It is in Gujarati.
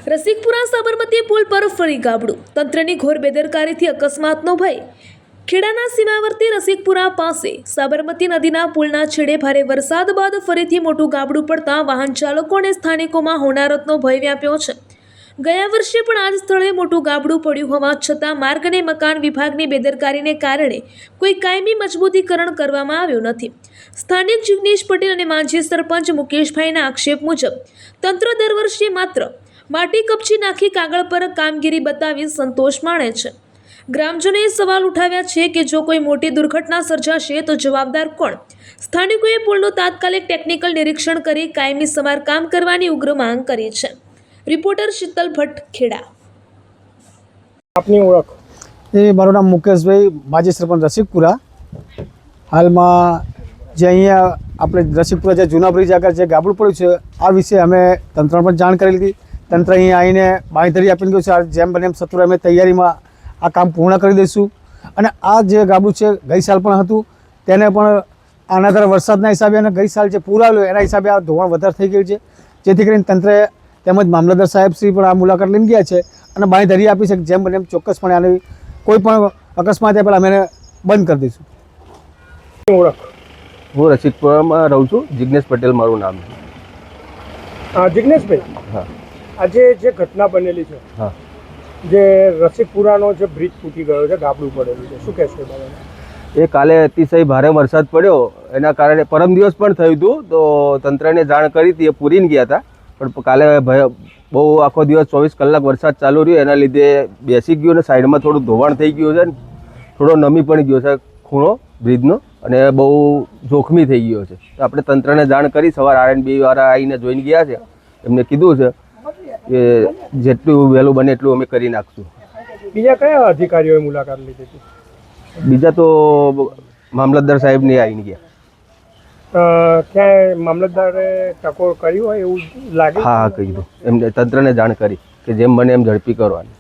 રસિકપુરા સાબરમતી પુલ પર ફરી ગાબડું, તંત્રની ઘોર બેદરકારીથી અકસ્માતનો ભય। ખેડાના સીમાવર્તી રસિકપુરા પાસે સાબરમતી નદીના પુલના છેડે ભારે વરસાદ બાદ ફરીથી મોટું ગાબડું પડતા વાહન ચાલકો અને સ્થાનિકોમાં હોનારતનો ભય વ્યાપ્યો છે। ગયા વર્ષે પણ આ જ સ્થળે મોટું ગાબડું પડ્યું હોવા છતાં માર્ગ અને મકાન વિભાગની બેદરકારીને કારણે કોઈ કાયમી મજબૂતીકરણ કરવામાં આવ્યું નથી। સ્થાનિક જિગ્નેશ પટેલ અને માજી સરપંચ મુકેશભાઈના આક્ષેપ મુજબ તંત્ર દર વર્ષે માત્ર માટી કપચી નાખી કાગળ પર કામગીરી બતાવી સંતોષ માણે છે। ગ્રામજનોએ સવાલ ઉઠાવ્યા છે કે જો કોઈ મોટી દુર્ઘટના સર્જાશે તો જવાબદાર કોણ? સ્થાનિકોએ પુલનું તાત્કાલિક ટેકનિકલ નિરીક્ષણ કરી કાયમી સમારકામ કરવાની ઉગ્ર માંગ કરી છે। રિપોર્ટર શીતલ ભટ્ટ, ખેડા। આપની ઓળખ? એ મારું નામ મુકેશભાઈ, માજી સરપંચ રસિકપુરા। હાલમાં જે અહીંયા આપણે રસિકપુરા જે જૂના બ્રિજ આગળ જે ગાબડું પડ્યું છે આ વિશે અમે તંત્રને પણ જાણ કરી લીધી। તંત્ર અહીંયા આવીને બાંયધરી આપીને ગયું છે જેમ બને એમ સત્વરે અમે તૈયારીમાં આ કામ પૂર્ણ કરી દઈશું। અને આ જે ગાબડું છે ગઈ સાલ પણ હતું તેને પણ આના દર વરસાદના હિસાબે અને ગઈ સાલ જે પૂર આવ્યો એના હિસાબે આ ધોવાણ વધારે થઈ ગયું છે, જેથી કરીને તંત્રએ તેમજ મામલતદાર સાહેબશ્રી પણ આ મુલાકાત લઈને ગયા છે અને બાંયધરી આપી છે કે જેમ બને એમ ચોક્કસપણે આની કોઈ પણ અકસ્માત પહેલાં અમે એને બંધ કરી દઈશું। ઓળખ? હું રસિકપુરામાં રહું છું, જિગ્નેશ પટેલ મારું નામ છે। જિગ્નેશભાઈ, હા, આજે જે ઘટના બનેલી છે, હા, જે રસિકપુરાનો જે બ્રિજ તૂટી ગયો છે, ગાબડું પડેલું છે, શું કહેશો એ બાબતે? એ કાલે અતિશય ભારે વરસાદ પડ્યો એના કારણે પરમ દિવસ પણ થયું હતું તો તંત્રને જાણ કરી હતી, એ પૂરીને ગયા હતા પણ કાલે બહુ આખો દિવસ 24 કલાક વરસાદ ચાલુ રહ્યો એના લીધે બેસી ગયો ને સાઈડમાં થોડું ધોવાણ થઈ ગયું છે ને થોડો નમી પણ ગયો છે ખૂણો બ્રિજનો અને બહુ જોખમી થઈ ગયો છે। તો આપણે તંત્રને જાણ કરી, સવાર R&B વાળા આવીને જોઈને ગયા છે, એમને કીધું છે કે જેટલું વહેલું બને એટલું અમે કરી નાખશું। બીજા કયા અધિકારીઓએ મુલાકાત લીધી હતી? બીજા તો મામલતદાર સાહેબને આવીને ગયા। ક્યાંય મામલતદારે ટકોર કરી હોય એવું લાગે? હા, કીધું એમને તંત્રને જાણ કરી કે જેમ બને એમ ઝડપી કરવાની।